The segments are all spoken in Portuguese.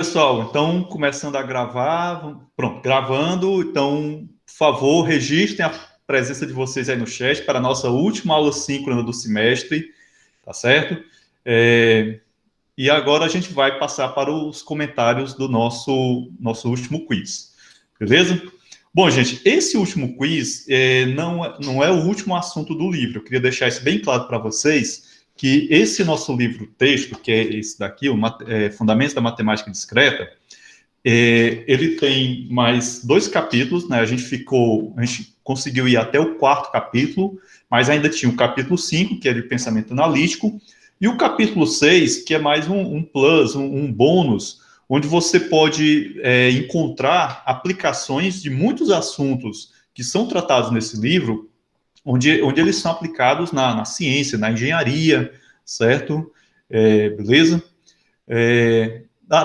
Pessoal, então, começando a gravar, pronto, gravando, então, por favor, registrem a presença de vocês aí no chat para a nossa última aula síncrona do semestre, tá certo? E agora a gente vai passar para os comentários do nosso último quiz, beleza? Bom, gente, esse último quiz não é o último assunto do livro. Eu queria deixar isso bem claro para vocês, que esse nosso livro-texto, que é esse daqui, Fundamentos da Matemática Discreta, ele tem mais 2 capítulos, né? A gente conseguiu ir até o 4º capítulo, mas ainda tinha o capítulo 5, que é de pensamento analítico, e o capítulo 6, que é mais um plus, um bônus, onde você pode encontrar aplicações de muitos assuntos que são tratados nesse livro, onde eles são aplicados na ciência, na engenharia, certo? Beleza?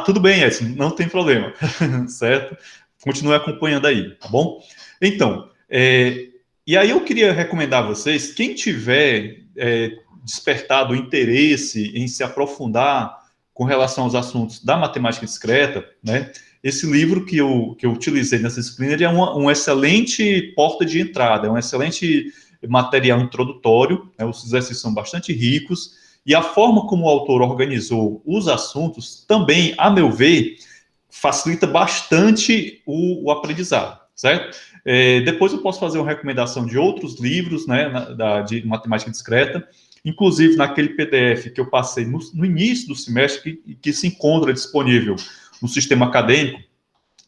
Tudo bem, Edson, não tem problema, certo? Continue acompanhando aí, tá bom? Então, e aí eu queria recomendar a vocês, quem tiver despertado interesse em se aprofundar com relação aos assuntos da matemática discreta, né? Esse livro que eu utilizei nessa disciplina, ele é um excelente porta de entrada, é um excelente material introdutório, né? Os exercícios são bastante ricos, e a forma como o autor organizou os assuntos também, a meu ver, facilita bastante o aprendizado, certo? Depois eu posso fazer uma recomendação de outros livros, né, de matemática discreta, inclusive naquele PDF que eu passei no início do semestre, que se encontra disponível no sistema acadêmico,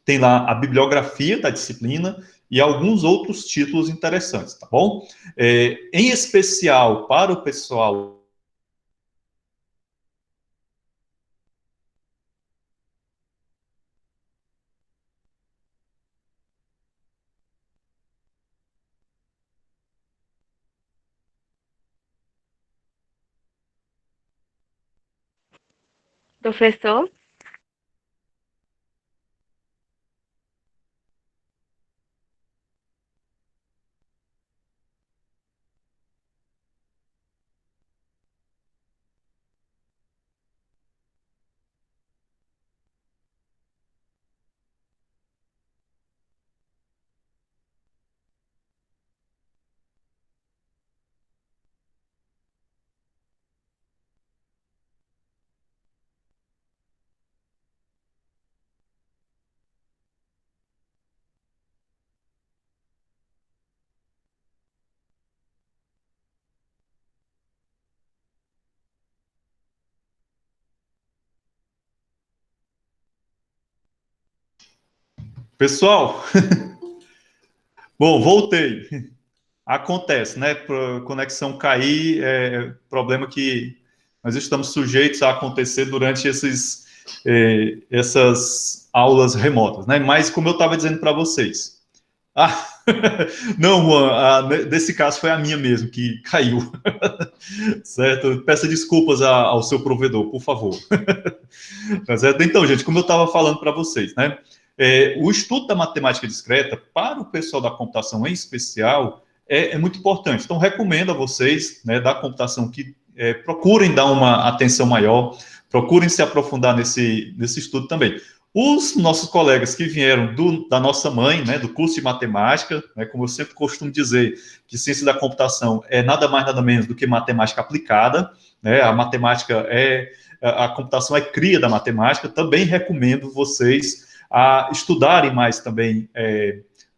tem lá a bibliografia da disciplina e alguns outros títulos interessantes, tá bom? Em especial para o pessoal. Professor? Pessoal, bom, voltei. Acontece, né? Conexão cair é problema que nós estamos sujeitos a acontecer durante essas aulas remotas, né? Mas como eu estava dizendo para vocês. Ah, não, Juan, desse caso foi a minha mesmo que caiu, certo? Peça desculpas ao seu provedor, por favor. Tá certo? Então, gente, como eu estava falando para vocês, né? O estudo da matemática discreta, para o pessoal da computação em especial, é muito importante. Então, recomendo a vocês, né, da computação, que procurem dar uma atenção maior, procurem se aprofundar nesse estudo também. Os nossos colegas que vieram da nossa mãe, né, do curso de matemática, né, como eu sempre costumo dizer, que ciência da computação é nada mais, nada menos do que matemática aplicada, né, a computação é cria da matemática. Também recomendo vocês a estudarem mais também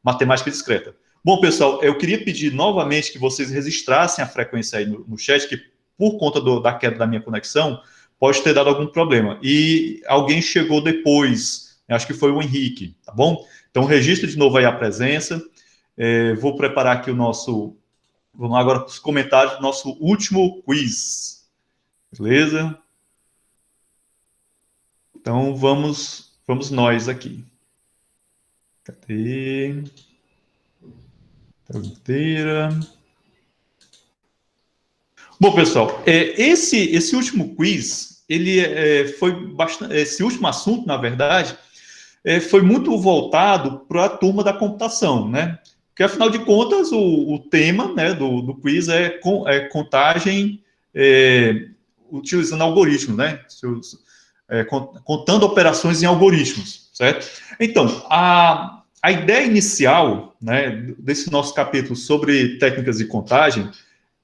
matemática discreta. Bom, pessoal, eu queria pedir novamente que vocês registrassem a frequência aí no chat, que por conta da queda da minha conexão, pode ter dado algum problema. E alguém chegou depois, acho que foi o Henrique, tá bom? Então, registre de novo aí a presença. Vou preparar aqui vamos agora para os comentários do nosso último quiz. Beleza? Então, vamos nós aqui. Cadê? Inteira. Bom, pessoal, esse último quiz, ele foi bastante. Esse último assunto, na verdade, foi muito voltado para a turma da computação, né? Porque, afinal de contas, o tema, né, do quiz é contagem utilizando algoritmos, né? contando operações em algoritmos, certo? Então, a ideia inicial, né, desse nosso capítulo sobre técnicas de contagem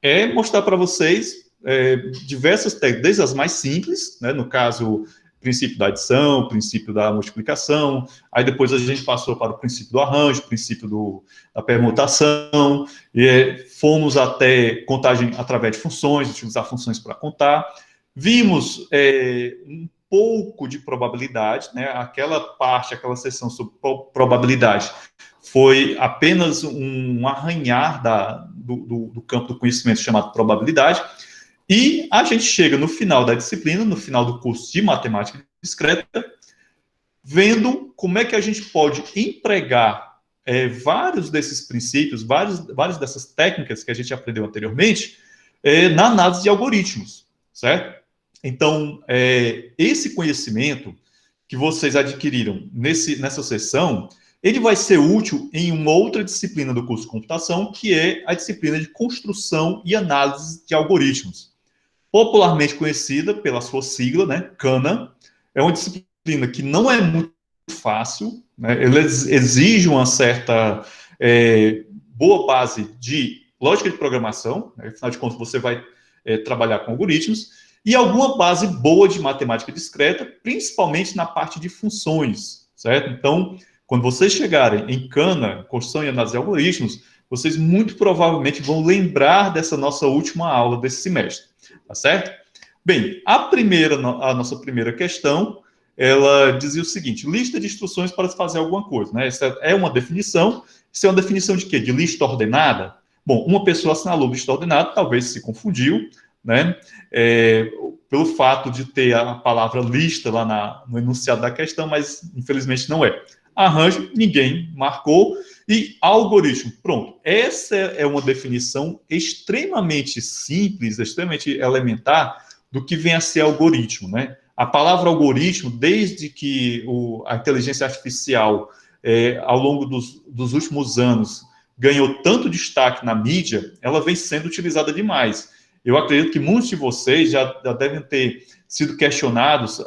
é mostrar para vocês diversas técnicas, desde as mais simples, né, no caso, princípio da adição, princípio da multiplicação, aí depois a gente passou para o princípio do arranjo, princípio da permutação, e fomos até contagem através de funções, utilizar funções para contar. Vimos um pouco de probabilidade, né, aquela seção sobre probabilidade foi apenas um arranhar do campo do conhecimento chamado probabilidade, e a gente chega no final da disciplina, no final do curso de matemática discreta, vendo como é que a gente pode empregar vários desses princípios, várias dessas técnicas que a gente aprendeu anteriormente, na análise de algoritmos, certo? Então, esse conhecimento que vocês adquiriram nessa sessão, ele vai ser útil em uma outra disciplina do curso de computação, que é a disciplina de construção e análise de algoritmos. Popularmente conhecida pela sua sigla, né, CANA, é uma disciplina que não é muito fácil, né, ela exige uma certa boa base de lógica de programação, né, afinal de contas você vai trabalhar com algoritmos, e alguma base boa de matemática discreta, principalmente na parte de funções, certo? Então, quando vocês chegarem em CANA, construção e análise de algoritmos, vocês muito provavelmente vão lembrar dessa nossa última aula desse semestre, tá certo? Bem, a nossa primeira questão, ela dizia o seguinte: lista de instruções para se fazer alguma coisa, né? Essa é uma definição. Isso é uma definição de quê? De lista ordenada? Bom, uma pessoa assinalou lista ordenada, talvez se confundiu, né? Pelo fato de ter a palavra lista lá no enunciado da questão, mas infelizmente não é. Arranjo, ninguém marcou. E algoritmo, pronto. Essa é uma definição extremamente simples, extremamente elementar do que vem a ser algoritmo, né? A palavra algoritmo, desde que a inteligência artificial, ao longo dos últimos anos, ganhou tanto destaque na mídia, ela vem sendo utilizada demais. Eu acredito que muitos de vocês já devem ter sido questionados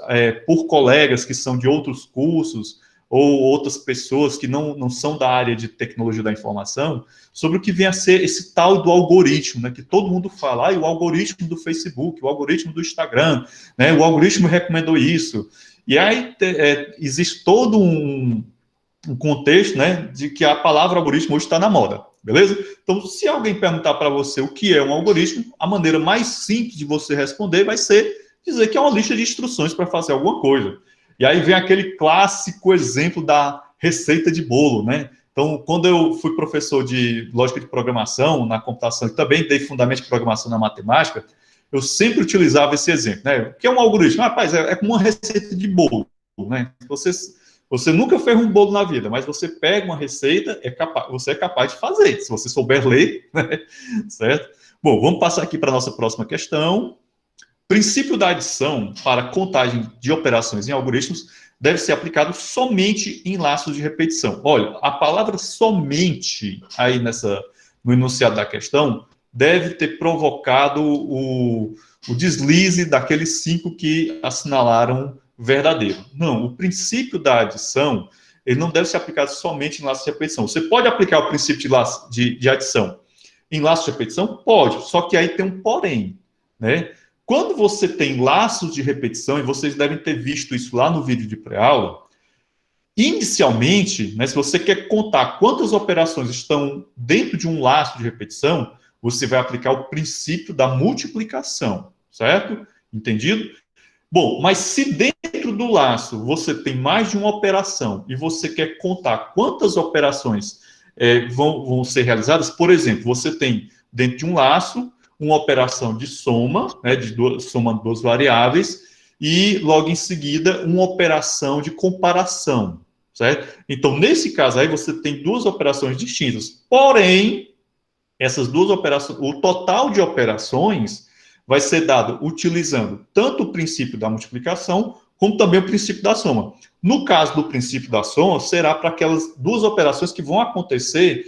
por colegas que são de outros cursos ou outras pessoas que não são da área de tecnologia da informação, sobre o que vem a ser esse tal do algoritmo, né, que todo mundo fala, o algoritmo do Facebook, o algoritmo do Instagram, né, o algoritmo recomendou isso. E aí existe todo um contexto, né, de que a palavra algoritmo hoje está na moda, beleza? Então, se alguém perguntar para você o que é um algoritmo, a maneira mais simples de você responder vai ser dizer que é uma lista de instruções para fazer alguma coisa. E aí vem aquele clássico exemplo da receita de bolo, né? Então, quando eu fui professor de lógica de programação na computação e também dei fundamento de programação na matemática, eu sempre utilizava esse exemplo, né? O que é um algoritmo? Rapaz, é como uma receita de bolo, né? Você nunca fez um bolo na vida, mas você pega uma receita, você é capaz de fazer, se você souber ler, né? Certo? Bom, vamos passar aqui para a nossa próxima questão. Princípio da adição para contagem de operações em algoritmos deve ser aplicado somente em laços de repetição. Olha, a palavra somente aí no enunciado da questão deve ter provocado o deslize daqueles 5 que assinalaram verdadeiro. Não, o princípio da adição, ele não deve ser aplicado somente em laços de repetição. Você pode aplicar o princípio de adição em laços de repetição? Pode, só que aí tem um porém, né? Quando você tem laços de repetição, e vocês devem ter visto isso lá no vídeo de pré-aula, inicialmente, né, se você quer contar quantas operações estão dentro de um laço de repetição, você vai aplicar o princípio da multiplicação, certo? Entendido? Bom, mas se dentro do laço você tem mais de uma operação e você quer contar quantas operações vão ser realizadas, por exemplo, você tem dentro de um laço uma operação de soma, né, soma de 2 variáveis, e logo em seguida uma operação de comparação, certo? Então, nesse caso aí, você tem 2 operações distintas, porém, essas 2 operações, o total de operações vai ser dado utilizando tanto o princípio da multiplicação, como também o princípio da soma. No caso do princípio da soma, será para aquelas 2 operações que vão acontecer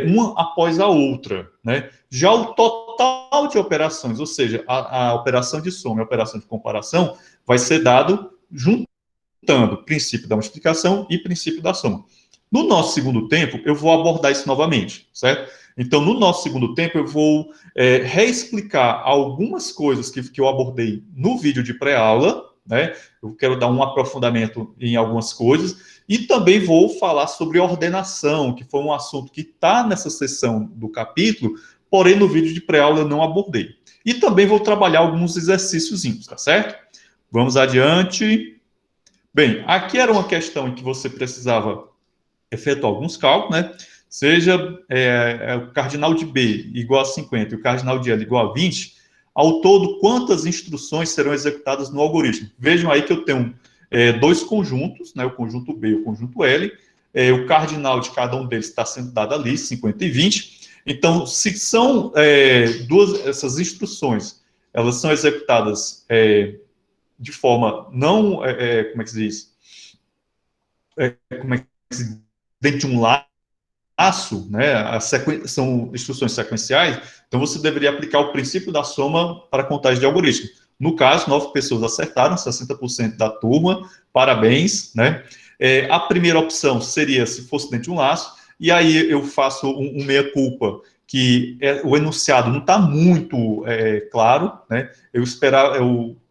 uma após a outra, né? Já o total de operações, ou seja, a operação de soma e a operação de comparação, vai ser dado juntando princípio da multiplicação e princípio da soma. No nosso segundo tempo, eu vou abordar isso novamente, certo? Então, no nosso segundo tempo, eu vou reexplicar algumas coisas que eu abordei no vídeo de pré-aula, né? Eu quero dar um aprofundamento em algumas coisas, e também vou falar sobre ordenação, que foi um assunto que está nessa seção do capítulo, porém no vídeo de pré-aula eu não abordei. E também vou trabalhar alguns exercíciozinhos, tá certo? Vamos adiante. Bem, aqui era uma questão em que você precisava efetuar alguns cálculos, né? Seja o cardinal de B igual a 50 e o cardinal de L igual a 20, ao todo, quantas instruções serão executadas no algoritmo? Vejam aí que eu tenho dois conjuntos, né? O conjunto B e o conjunto L. O cardinal de cada um deles está sendo dado ali, 50 e 20. Então, se são essas instruções, elas são executadas de forma não, como é que se diz? Como é que se diz? Dentro de um laço, né? São instruções sequenciais, então você deveria aplicar o princípio da soma para a contagem de algoritmo. No caso, 9 pessoas acertaram, 60% da turma, parabéns, né? A primeira opção seria se fosse dentro de um laço, e aí eu faço um meia-culpa, que o enunciado não está muito claro, né?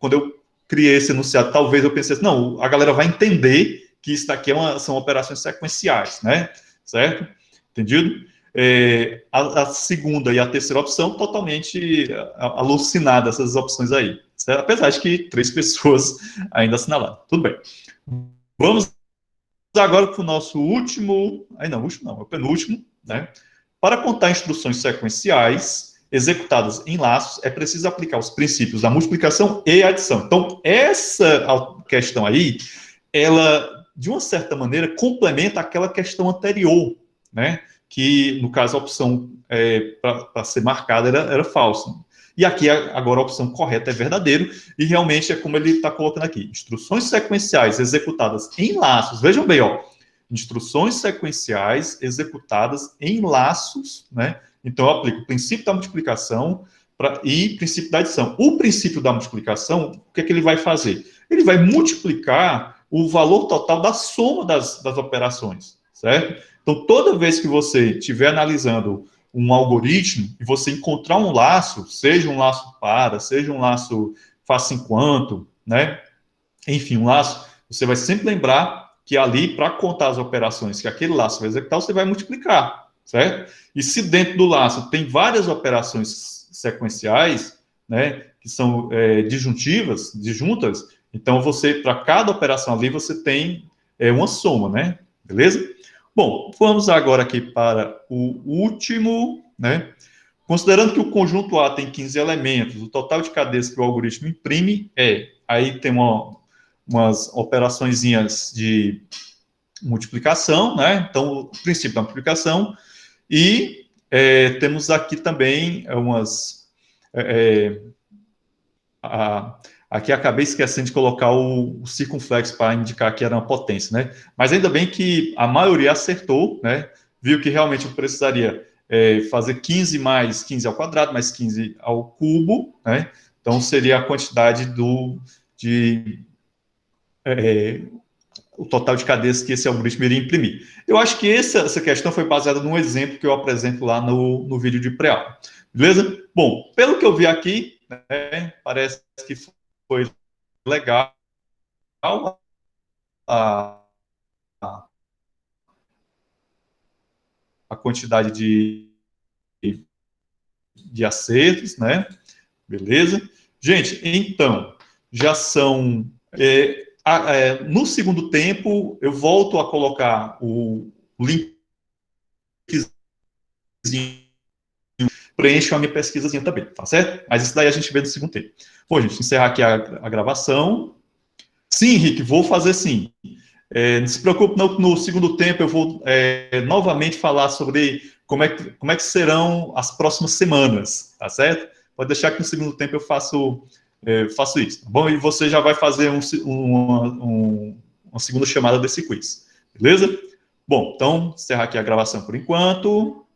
Quando eu criei esse enunciado, talvez eu pensei assim, não, a galera vai entender que isso daqui são operações sequenciais, né? Certo? Entendido? A segunda e a terceira opção, totalmente alucinadas essas opções aí. Certo? Apesar de que 3 pessoas ainda assinalaram. Tudo bem. Vamos agora para o nosso último... Não, último não, é o penúltimo, né? Para contar instruções sequenciais executadas em laços, é preciso aplicar os princípios da multiplicação e adição. Então, essa questão aí, ela, de uma certa maneira, complementa aquela questão anterior, né? Que, no caso, a opção para ser marcada era falsa. E aqui, agora, a opção correta é verdadeiro, e realmente é como ele está colocando aqui. Instruções sequenciais executadas em laços. Vejam bem, ó. Instruções sequenciais executadas em laços, né? Então, eu aplico o princípio da multiplicação e princípio da adição. O princípio da multiplicação, o que é que ele vai fazer? Ele vai multiplicar o valor total da soma das operações, certo? Então, toda vez que você estiver analisando um algoritmo e você encontrar um laço, seja um laço para, seja um laço faz enquanto, né? Enfim, um laço, você vai sempre lembrar que ali, para contar as operações que aquele laço vai executar, você vai multiplicar, certo? E se dentro do laço tem várias operações sequenciais, né, que são disjuntivas, disjuntas, então você, para cada operação ali, você tem uma soma, né? Beleza? Bom, vamos agora aqui para o último, né? Considerando que o conjunto A tem 15 elementos, o total de cadeias que o algoritmo imprime aí tem umas operaçõezinhas de multiplicação, né? Então, o princípio da multiplicação, e temos aqui também aqui acabei esquecendo de colocar o circunflexo para indicar que era uma potência, né? Mas ainda bem que a maioria acertou, né? Viu que realmente eu precisaria fazer 15 mais 15 ao quadrado, mais 15 ao cubo, né? Então, seria a quantidade o total de cadeias que esse algoritmo iria imprimir. Eu acho que essa questão foi baseada num exemplo que eu apresento lá no vídeo de pré-aula. Beleza? Bom, pelo que eu vi aqui, né, parece que foi legal a, a quantidade de acertos, né? Beleza? Gente, então, já são... no segundo tempo, eu volto a colocar o linkzinho, preencho a minha pesquisazinha também, tá certo? Mas isso daí a gente vê no segundo tempo. Bom, gente, encerrar aqui a gravação. Sim, Henrique, vou fazer sim. Não se preocupe, não, no segundo tempo eu vou novamente falar sobre como é que serão as próximas semanas, tá certo? Pode deixar que no segundo tempo eu faço isso, tá bom? E você já vai fazer uma segunda chamada desse quiz, beleza? Bom, então, encerrar aqui a gravação por enquanto.